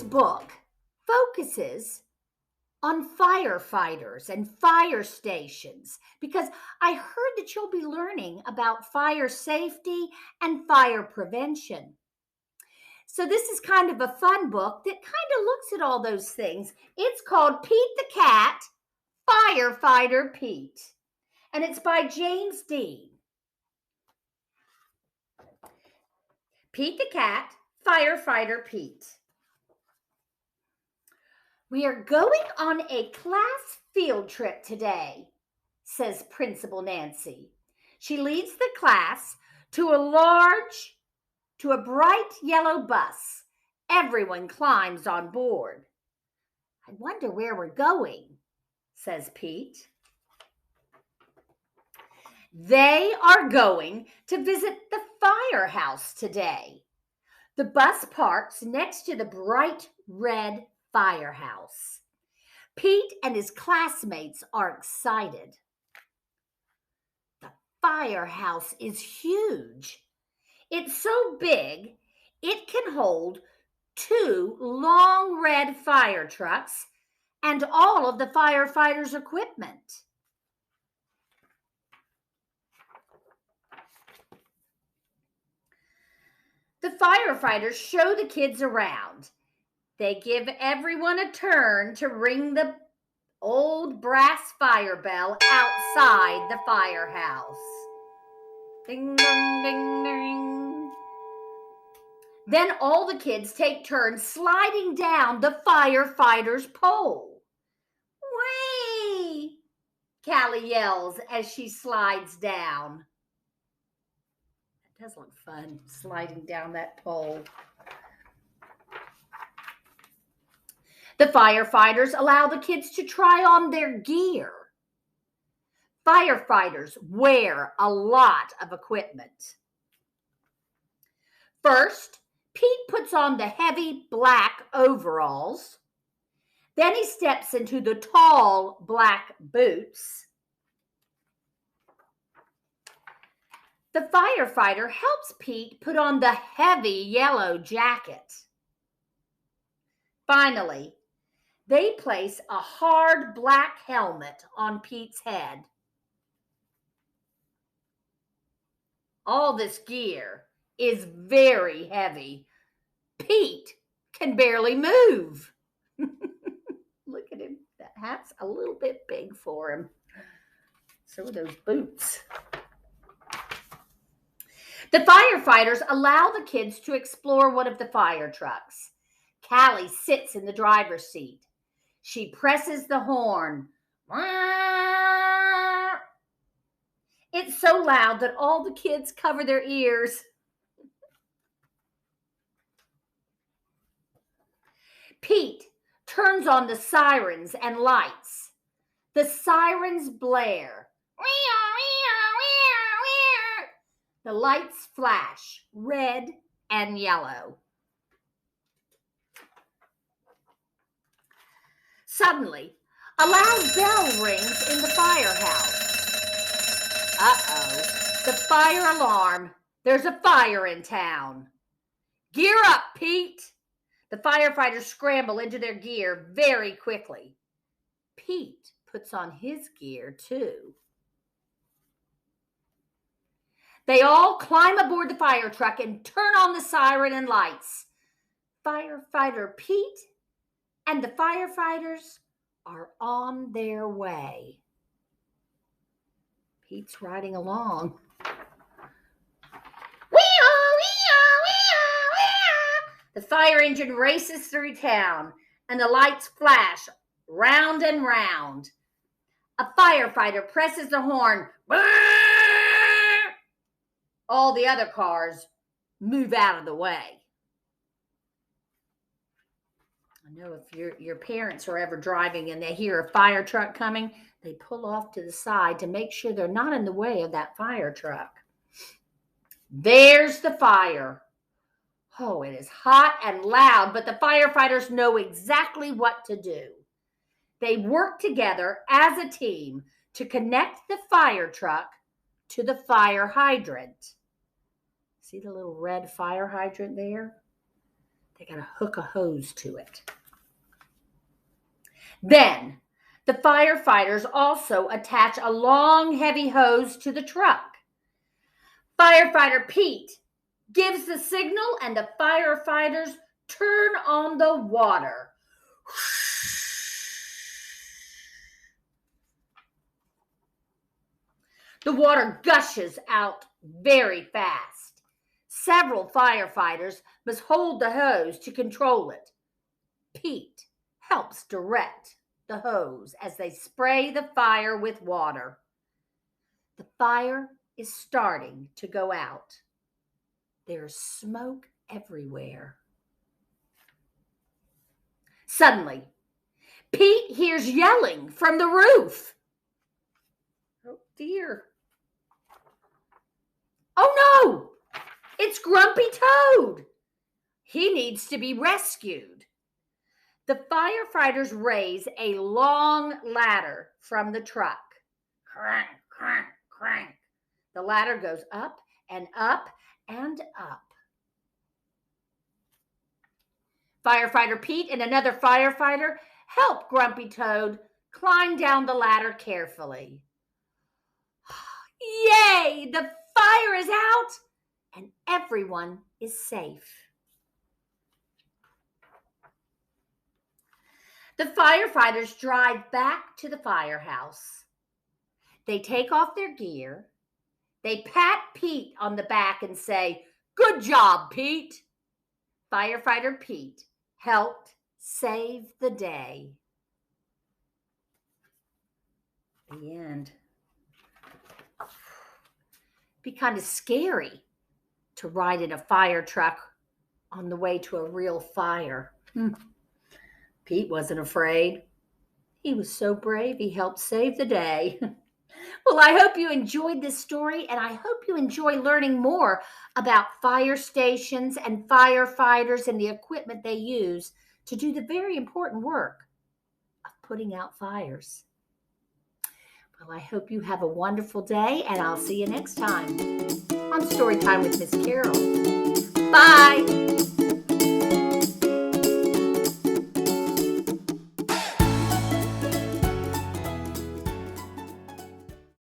This book focuses on firefighters and fire stations because I heard that you'll be learning about fire safety and fire prevention. So, this is kind of a fun book that kind of looks at all those things. It's called Pete the Cat, Firefighter Pete, and it's by James Dean. Pete the Cat, Firefighter Pete. We are going on a class field trip today, says Principal Nancy. She leads the class to a bright yellow bus. Everyone climbs on board. I wonder where we're going, says Pete. They are going to visit the firehouse today. The bus parks next to the bright red firehouse. Pete and his classmates are excited. The firehouse is huge. It's so big, it can hold 2 long red fire trucks and all of the firefighters' equipment. The firefighters show the kids around. They give everyone a turn to ring the old brass fire bell outside the firehouse. Ding, dong, ding, ding. Then all the kids take turns sliding down the firefighter's pole. Whee! Callie yells as she slides down. That does look fun, sliding down that pole. The firefighters allow the kids to try on their gear. Firefighters wear a lot of equipment. First, Pete puts on the heavy black overalls. Then he steps into the tall black boots. The firefighter helps Pete put on the heavy yellow jacket. Finally, they place a hard black helmet on Pete's head. All this gear is very heavy. Pete can barely move. Look at him. That hat's a little bit big for him. So are those boots. The firefighters allow the kids to explore one of the fire trucks. Callie sits in the driver's seat. She presses the horn. It's so loud that all the kids cover their ears. Pete turns on the sirens and lights. The sirens blare. The lights flash red and yellow. Suddenly, a loud bell rings in the firehouse. Uh-oh, the fire alarm. There's a fire in town. Gear up, Pete. The firefighters scramble into their gear very quickly. Pete puts on his gear too. They all climb aboard the fire truck and turn on the siren and lights. Firefighter Pete and the firefighters are on their way. Pete's riding along. The fire engine races through town, and the lights flash round and round. A firefighter presses the horn. All the other cars move out of the way. I know if your parents are ever driving and they hear a fire truck coming, they pull off to the side to make sure they're not in the way of that fire truck. There's the fire. Oh, it is hot and loud, but the firefighters know exactly what to do. They work together as a team to connect the fire truck to the fire hydrant. See the little red fire hydrant there? They got to hook a hose to it. Then the firefighters also attach a long, heavy hose to the truck. Firefighter Pete gives the signal and the firefighters turn on the water. The water gushes out very fast. Several firefighters must hold the hose to control it. Pete helps direct the hose as they spray the fire with water. The fire is starting to go out. There's smoke everywhere. Suddenly, Pete hears yelling from the roof. Oh dear. Oh no! It's Grumpy Toad. He needs to be rescued. The firefighters raise a long ladder from the truck. Crank, crank, crank. The ladder goes up and up and up. Firefighter Pete and another firefighter help Grumpy Toad climb down the ladder carefully. Yay! The fire is out and everyone is safe. The firefighters drive back to the firehouse. They take off their gear. They pat Pete on the back and say, "Good job, Pete." Firefighter Pete helped save the day. The end. Be kind of scary to ride in a fire truck on the way to a real fire. Pete wasn't afraid. He was so brave, he helped save the day. Well, I hope you enjoyed this story, and I hope you enjoy learning more about fire stations and firefighters and the equipment they use to do the very important work of putting out fires. Well, I hope you have a wonderful day, and I'll see you next time on Storytime with Miss Carol. Bye.